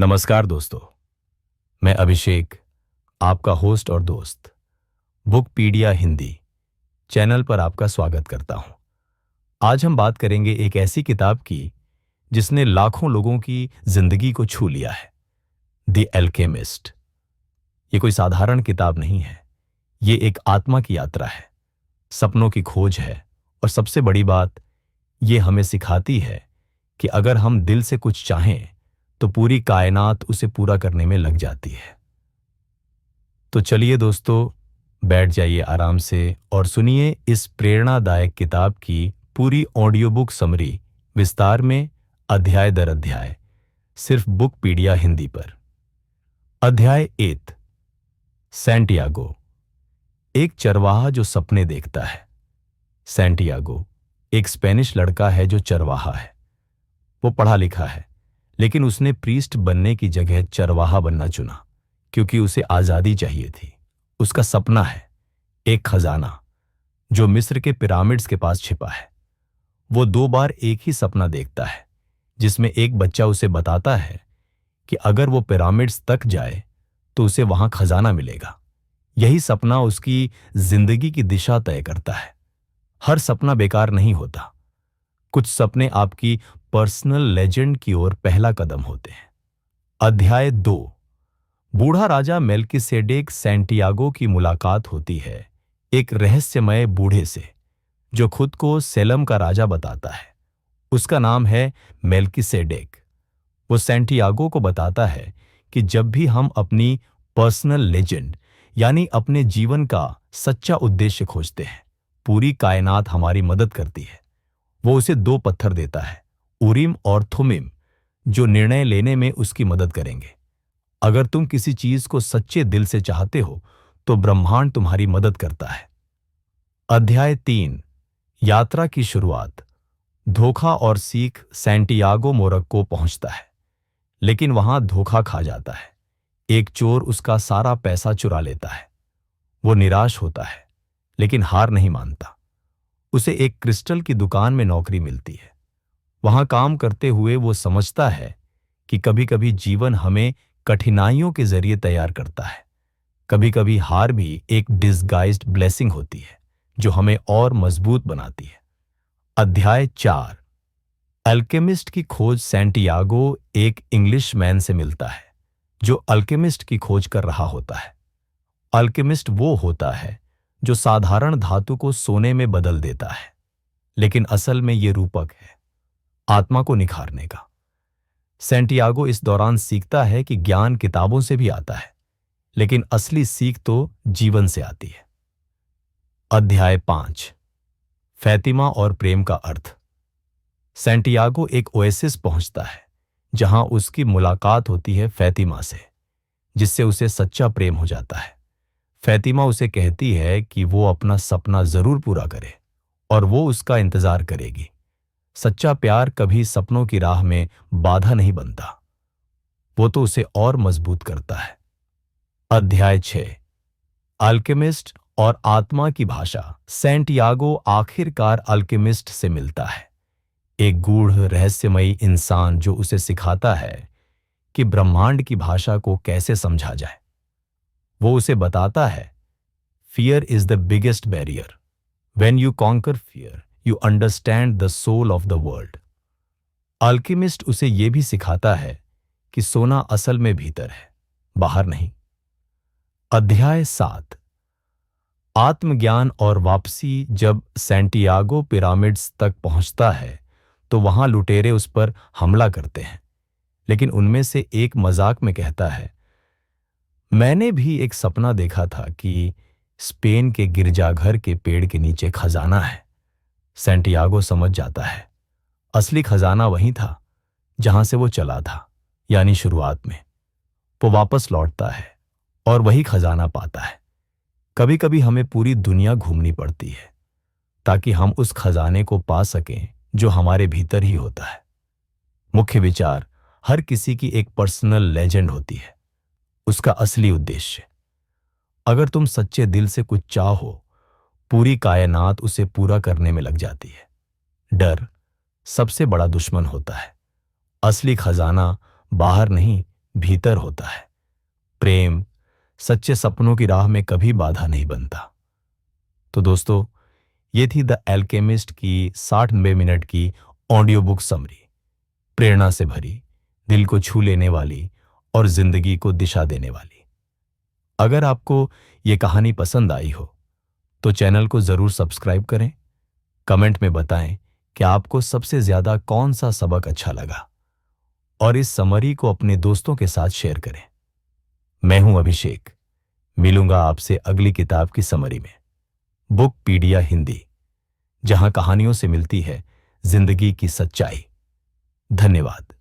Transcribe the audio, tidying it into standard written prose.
नमस्कार दोस्तों, मैं अभिषेक, आपका होस्ट और दोस्त बुकपीडिया हिंदी चैनल पर आपका स्वागत करता हूं। आज हम बात करेंगे एक ऐसी किताब की जिसने लाखों लोगों की जिंदगी को छू लिया है, द अल्केमिस्ट। ये कोई साधारण किताब नहीं है, ये एक आत्मा की यात्रा है, सपनों की खोज है और सबसे बड़ी बात, ये हमें सिखाती है कि अगर हम दिल से कुछ चाहें तो पूरी कायनात उसे पूरा करने में लग जाती है। तो चलिए दोस्तों, बैठ जाइए आराम से और सुनिए इस प्रेरणादायक किताब की पूरी ऑडियो बुक समरी विस्तार में, अध्याय दर अध्याय, सिर्फ बुकपीडिया हिंदी पर। अध्याय 8, सैंटियागो। एक चरवाहा जो सपने देखता है। सैंटियागो एक स्पेनिश लड़का है जो चरवाहा है। वो पढ़ा लिखा है, लेकिन उसने प्रीस्ट बनने की जगह चरवाहा बनना चुना क्योंकि उसे आजादी चाहिए थी। उसका सपना है एक खजाना जो मिस्र के पिरामिड्स के पास छिपा है। वो 2 बार एक ही सपना देखता है जिसमें एक बच्चा उसे बताता है कि अगर वो पिरामिड्स तक जाए तो उसे वहां खजाना मिलेगा। यही सपना उसकी जिंदगी की दिशा तय करता है। हर सपना बेकार नहीं होता। कुछ सपने आपकी पर्सनल लेजेंड की ओर पहला कदम होते हैं। अध्याय 2, बूढ़ा राजा मेल्किसेडेक सैंटियागो की मुलाकात होती है एक रहस्यमय बूढ़े से जो खुद को सेलम का राजा बताता है। उसका नाम है मेल्किसेडेक। वो सैंटियागो को बताता है कि जब भी हम अपनी पर्सनल लेजेंड यानी अपने जीवन का सच्चा उद्देश्य खोजते हैं, पूरी कायनात हमारी मदद करती है। वो उसे 2 पत्थर देता है, उरीम और थुमीम, जो निर्णय लेने में उसकी मदद करेंगे। अगर तुम किसी चीज को सच्चे दिल से चाहते हो तो ब्रह्मांड तुम्हारी मदद करता है। अध्याय 3, यात्रा की शुरुआत। धोखा और सीख। सैंटियागो मोरक्को पहुंचता है, लेकिन वहां धोखा खा जाता है। एक चोर उसका सारा पैसा चुरा लेता है। वो निराश होता है, लेकिन हार नहीं मानता। उसे एक क्रिस्टल की दुकान में नौकरी मिलती है। वहां काम करते हुए वो समझता है कि कभी कभी जीवन हमें कठिनाइयों के जरिए तैयार करता है। कभी कभी हार भी एक डिस्गाइज्ड ब्लेसिंग होती है जो हमें और मजबूत बनाती है। अध्याय 4, अल्केमिस्ट की खोज। सैंटियागो एक इंग्लिशमैन से मिलता है जो अल्केमिस्ट की खोज कर रहा होता है। अल्केमिस्ट वो होता है जो साधारण धातु को सोने में बदल देता है, लेकिन असल में ये रूपक है आत्मा को निखारने का। सैंटियागो इस दौरान सीखता है कि ज्ञान किताबों से भी आता है, लेकिन असली सीख तो जीवन से आती है। अध्याय 5, फैतिमा और प्रेम का अर्थ। सैंटियागो एक ओएसिस पहुंचता है जहां उसकी मुलाकात होती है फैतिमा से, जिससे उसे सच्चा प्रेम हो जाता है। फैतिमा उसे कहती है कि वो अपना सपना जरूर पूरा करे और वो उसका इंतजार करेगी। सच्चा प्यार कभी सपनों की राह में बाधा नहीं बनता, वो तो उसे और मजबूत करता है। अध्याय 6, अल्केमिस्ट और आत्मा की भाषा। सैंटियागो आखिरकार अल्केमिस्ट से मिलता है, एक गूढ़ रहस्यमयी इंसान जो उसे सिखाता है कि ब्रह्मांड की भाषा को कैसे समझा जाए। वो उसे बताता है, fear is the biggest barrier. When you conquer fear you understand the soul of the world. Alchemist उसे यह भी सिखाता है कि सोना असल में भीतर है, बाहर नहीं। अध्याय 7, आत्मज्ञान और वापसी। जब सैंटियागो पिरामिड्स तक पहुंचता है तो वहां लुटेरे उस पर हमला करते हैं, लेकिन उनमें से एक मजाक में कहता है, मैंने भी एक सपना देखा था कि स्पेन के गिरजाघर के पेड़ के नीचे खजाना है। सैंटियागो समझ जाता है असली खजाना वहीं था जहां से वो चला था, यानी शुरुआत में। वो वापस लौटता है और वही खजाना पाता है। कभी कभी हमें पूरी दुनिया घूमनी पड़ती है ताकि हम उस खजाने को पा सकें जो हमारे भीतर ही होता है। मुख्य विचार, हर किसी की एक पर्सनल लेजेंड होती है, उसका असली उद्देश्य। अगर तुम सच्चे दिल से कुछ चाहो, पूरी कायनात उसे पूरा करने में लग जाती है। डर सबसे बड़ा दुश्मन होता है। असली खजाना बाहर नहीं, भीतर होता है। प्रेम सच्चे सपनों की राह में कभी बाधा नहीं बनता। तो दोस्तों, ये थी द एल्केमिस्ट की 60-90 मिनट की ऑडियो बुक समरी। प्रेरणा से भरी, दिल को छू लेने वाली और जिंदगी को दिशा देने वाली। अगर आपको ये कहानी पसंद आई हो तो चैनल को जरूर सब्सक्राइब करें। कमेंट में बताएं कि आपको सबसे ज्यादा कौन सा सबक अच्छा लगा और इस समरी को अपने दोस्तों के साथ शेयर करें। मैं हूं अभिषेक, मिलूंगा आपसे अगली किताब की समरी में। बुक पीडिया हिंदी, जहां कहानियों से मिलती है जिंदगी की सच्चाई। धन्यवाद।